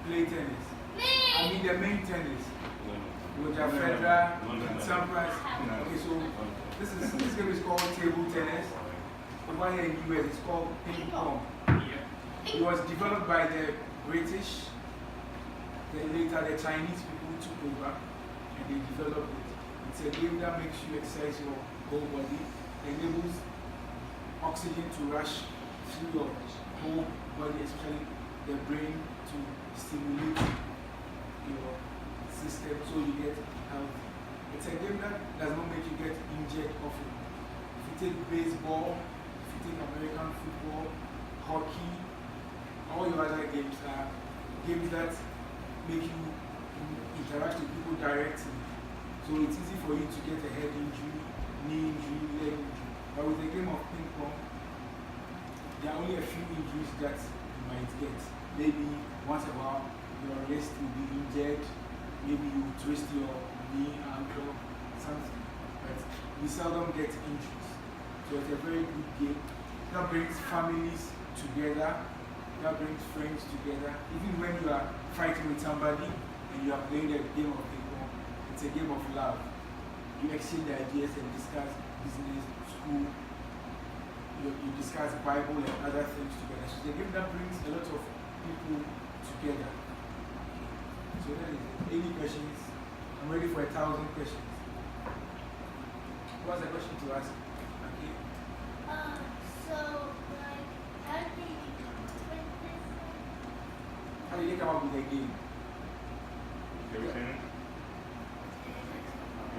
play tennis? I mean the main tennis. Which are Federer and Sampras. Okay, so this game is called table tennis. Over here in the US, it's called Pong. It was developed by the British. Then later the Chinese people took over and they developed it. It's a game that makes you exercise your whole body, enables oxygen to rush through your whole body, especially the brain, to stimulate your system so you get healthy. It's a game that does not make you get injured often. If you take baseball, if you take American football, hockey, all your other games are games that make you interact with people directly. So it's easy for you to get a head injury, knee injury, leg injury. But with the game of ping pong, there are only a few injuries that you might get. Maybe once in a while your wrist will be injured, maybe you twist your knee, ankle, something. But we seldom get injuries. So it's a very good game that brings families together, that brings friends together. Even when you are fighting with somebody and you are playing a game of ping pong, it's a game of love. You exchange ideas and discuss business, school, you discuss Bible and other things together. So it's a game that brings a lot of people together. So that is it. Any questions? I'm ready for 1,000 questions. What's the question to ask? Okay. So, like, how did you win this? How did you come up with the game? Everything?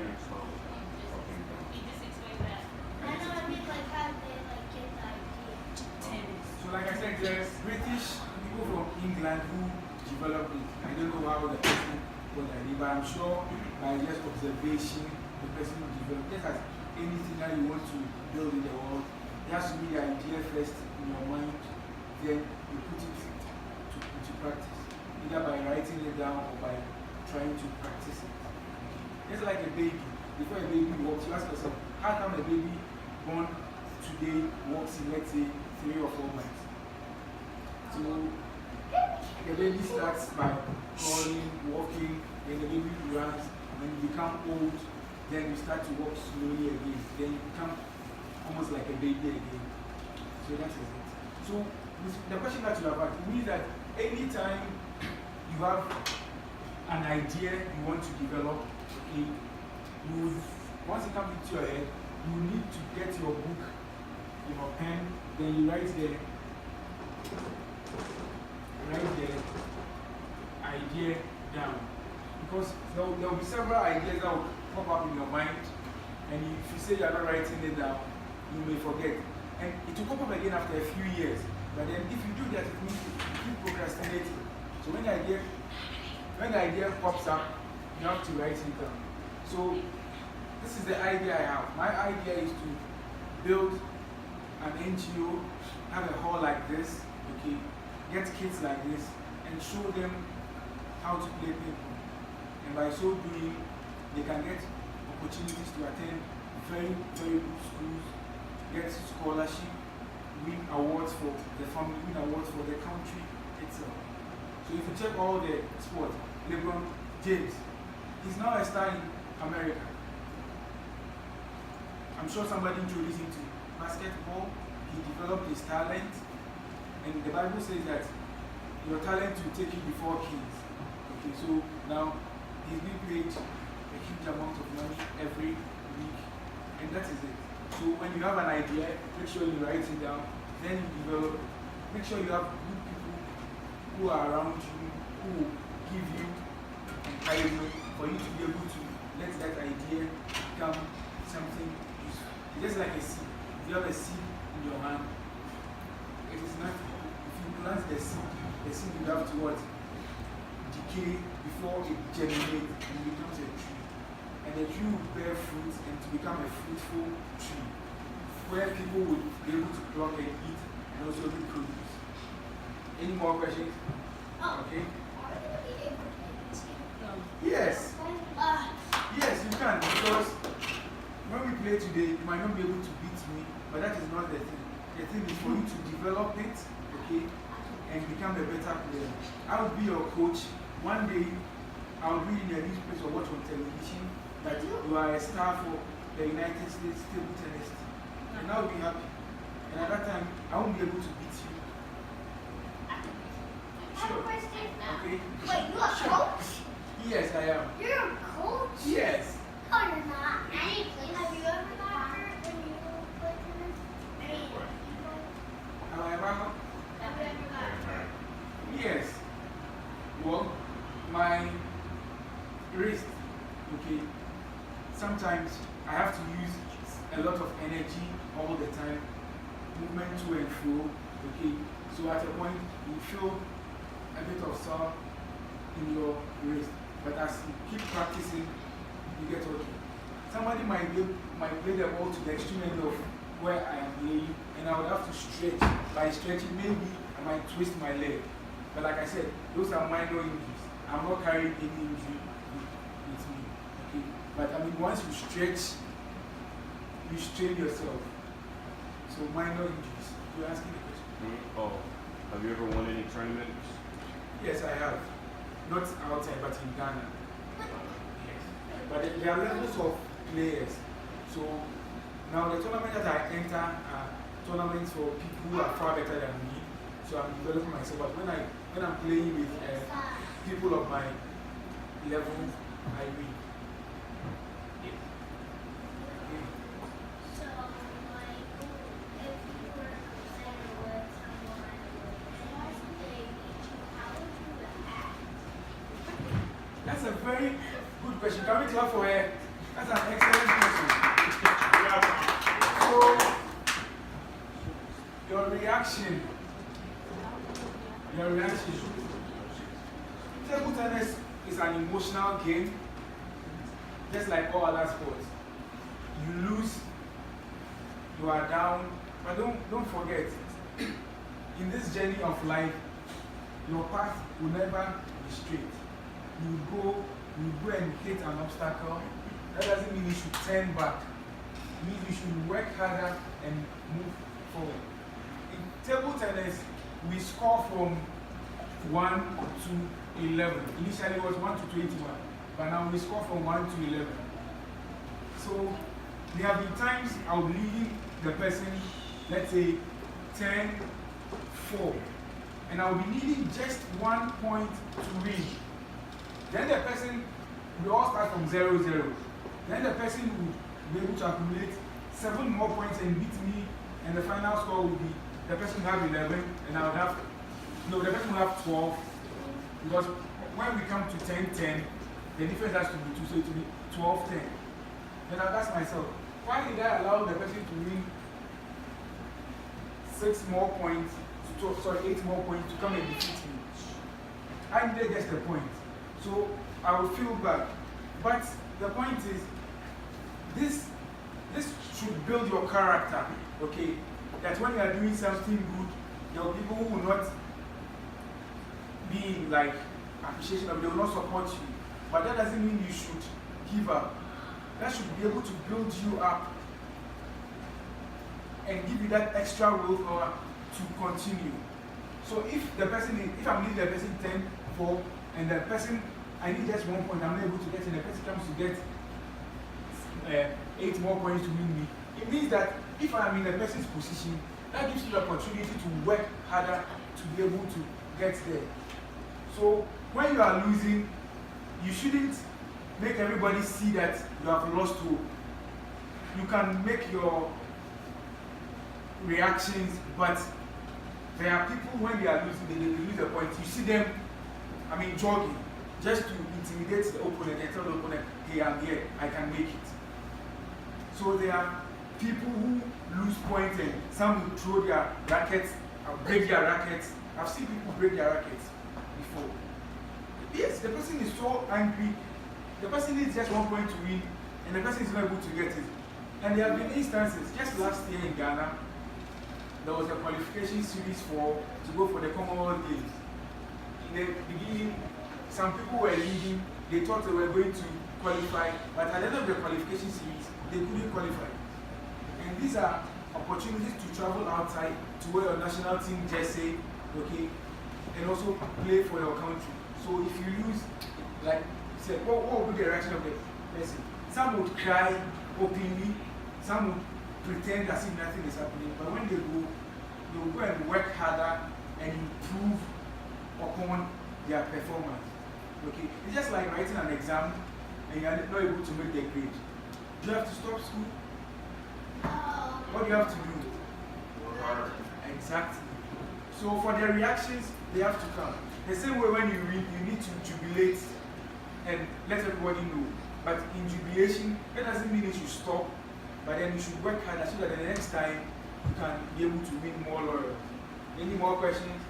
You just explained that. I know, I mean, like, how did they, like, get the idea? Tennis. So like I said, there's British people from England who developed it. I don't know how the person got the idea, but I'm sure by just observation, the person who developed it. Just as anything that you want to build in the world, it has to be the idea first in your mind, then you put it into practice, either by writing it down or by trying to practice it. It's like a baby. Before a baby walks, you ask yourself, how come a baby born today walks in, let's say, 3 or 4 months? So the baby starts by crawling, walking, then the baby runs, when you become old, then you start to walk slowly again, then you become almost like a baby again. So that is it. So the question that you have asked means that anytime you have an idea you want to develop, okay, once it comes into your head, you need to get your book, your pen, then you write the idea down. Because there will be several ideas that will pop up in your mind, and if you say you are not writing it down, you may forget. And it will pop up again after a few years. But then if you do that, it means you keep procrastinating. So when the idea pops up, you have to write it down. So this is the idea I have. My idea is to build an NGO, have a hall like this, okay, get kids like this, and show them how to play ping pong. And by so doing, they can get opportunities to attend very, very good schools, get scholarship, win awards for the family, win awards for the country itself. So if you check all the sports, LeBron James, he's now a star in America. I'm sure somebody introduced him to basketball. He developed his talent, and the Bible says that your talent will take you before kings. Okay, so now he's being paid a huge amount of money every week, and that is it. So when you have an idea, make sure you write it down, then you develop it. Make sure you have good people who are around you, who give you encouragement for you to be able to let that idea become something useful. It's just like a seed. If you have a seed in your hand, it is not, if you plant the seed will have to what? Decay before it germinates and becomes a tree. And the tree will bear fruit and to become a fruitful tree where people will be able to pluck and eat and also reproduce. Any more questions? Okay? Yes. Yes, you can, because when we play today, you might not be able to beat me, but that is not the thing. The thing is for you to develop it, okay, and become a better player. I will be your coach. One day, I will read in the newspaper or watch on television that you are a star for the United States table tennis team. And I will be happy. And at that time, I won't be able to beat you. Sure. Okay. Wait, you're a coach? Yes, I am. You're a coach? Yes. Oh, you're not. Have you ever got hurt when you played tennis? Have I ever got? Have you ever got hurt? Yes. Well, my wrist, okay, sometimes I have to use a lot of energy all the time, movement to and fro, okay. So at a point, you feel a bit of sore in your wrist, but as you keep practicing, you get okay. Somebody might play the ball to the extreme end of where I am playing, and I would have to stretch. By stretching, maybe I might twist my leg. But like I said, those are minor injuries. I'm not carrying any injury with me. Okay? But I mean, once you stretch, you strain yourself. So minor injuries. You're asking the question. Oh, have you ever won any tournaments? Yes, I have. Not outside, but in Ghana. Yes. But there are levels of players. So now the tournament that I enter are tournaments for people who are far better than me. So I'm developing myself. But when I'm playing with people of my level, I win. Yes. Okay. So, like, if you were considered with someone and they beat you, how would you react? That's a very good question. Can we clap for her? That's an excellent question. So, your reaction. Table tennis is an emotional game, just like all other sports. You lose, you are down, but don't forget, in this journey of life, your path will never be straight. You go and hit an obstacle. That doesn't mean you should turn back. It means you should work harder and move forward. In table tennis, we score from 1 to 11. Initially it was 1 to 21, but now we score from 1 to 11. So there have been times I'll be leading the person, let's say 10-4, and I'll be needing just 1 point to win. Then the person, we all start from 0-0. Then the person will be able to accumulate 7 more points and beat me, and the final score will be the person will have 11, and I will have, no, the person will have 12, because when we come to 10-10, the difference has to be 2, so it will be 12-10. Then I'll ask myself, why did I allow the person to win 6 more points, 8 more points to come and defeat me? I didn't get the point. So I will feel bad. But the point is, this should build your character, okay? That when you are doing something good, there are people who will not be like appreciation of, they will not support you. But that doesn't mean you should give up. That should be able to build you up and give you that extra willpower to continue. So if I'm leading the person 10-4 and the person, I need just 1 point, I'm not able to get, and the person comes to get 8 more points to win me, it means that if I'm in the person's position, that gives you the opportunity to work harder to be able to get there. So when you are losing, you shouldn't make everybody see that you have lost hope. You can make your reactions, but there are people when they are losing, they lose a point. You see them, jogging, just to intimidate the opponent and tell the opponent, hey, I'm here, I can make it. So there are people who lose points and some will throw their rackets, break their rackets. I've seen people break their rackets before. Yes, the person is so angry. The person needs just 1 point to win, and the person is not able to get it. And there have been instances, just last year in Ghana, there was a qualification series to go for the Commonwealth Games. In the beginning, some people were leading, they thought they were going to qualify, but at the end of the qualification series, they couldn't qualify. And these are opportunities to travel outside to wear your national team jersey, okay, and also play for your country. So if you lose, like, say, what would be the reaction of the person? Some would cry openly, some would pretend as if nothing is happening, but when they will go and work harder and improve upon their performance. Okay? It's just like writing an exam and you are not able to make the grade. Do you have to stop school? What do you have to do? Work harder. Exactly. So for their reactions, they have to come. The same way when you read, you need to jubilate and let everybody know. But in jubilation, that doesn't mean you should stop, but then you should work harder so that the next time you can be able to win more laurels. Any more questions?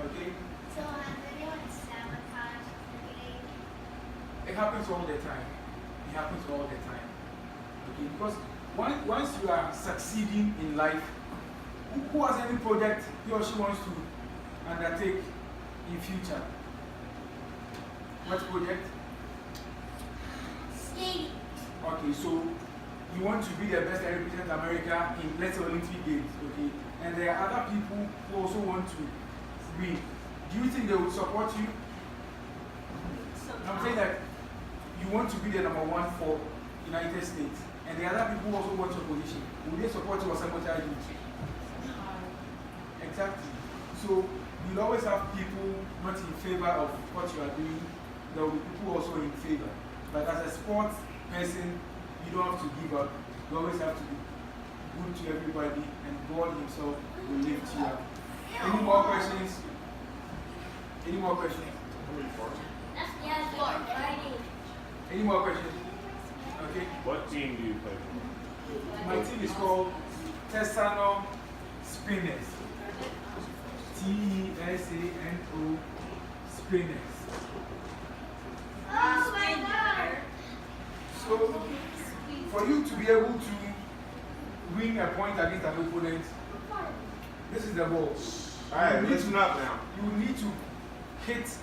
Okay? So has anyone sabotaged the game? It happens all the time. It happens all the time. Okay? Because once you are succeeding in life, who has any project he or she wants to undertake in future? What project? Skating. Okay, so you want to be the best that represent America in, let's say, Olympic Games, okay? And there are other people who also want to win. Do you think they will support you? I'm saying that you want to be the #1 for United States, and the other people also want your position. Will they support you or sabotage you? Exactly. So you'll always have people not in favor of what you are doing. There will be people also in favor. But as a sports person, you don't have to give up. You always have to be good to everybody, and God Himself will lift you up. Any more questions? Any more questions? Any more questions? Okay. What team do you play for? My team is called Tesano Spinners. Tesano Spinners. Oh my God! So, for you to be able to win a point against an opponent, this is the ball. Alright, listen up now. You will need to hit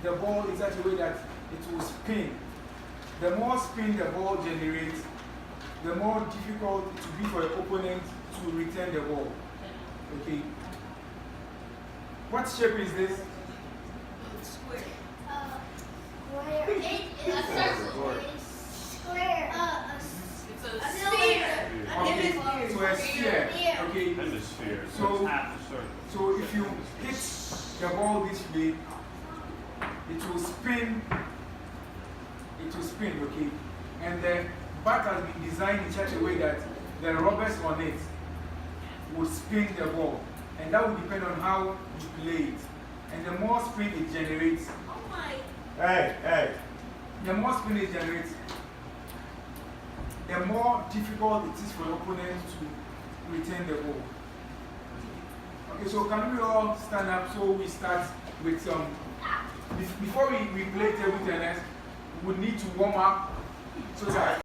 the ball in such a way that it will spin. The more spin the ball generates, the more difficult it will be for your opponent to return the ball. Okay. What shape is this? Square. It's a circle. Square. It's a sphere. Okay. So a sphere. Okay. Hemisphere. So- it's half a circle. So if you hit the ball this way, it will spin. It will spin, okay? And the bat has been designed in such a way that the rubbers on it will spin the ball. And that will depend on how you play it. And the more spin it generates, Oh my. Hey. the more spin it generates, the more difficult it is for your opponent to return the ball. Okay, so can we all stand up so we start with some. Before we play table tennis, we would need to warm up so that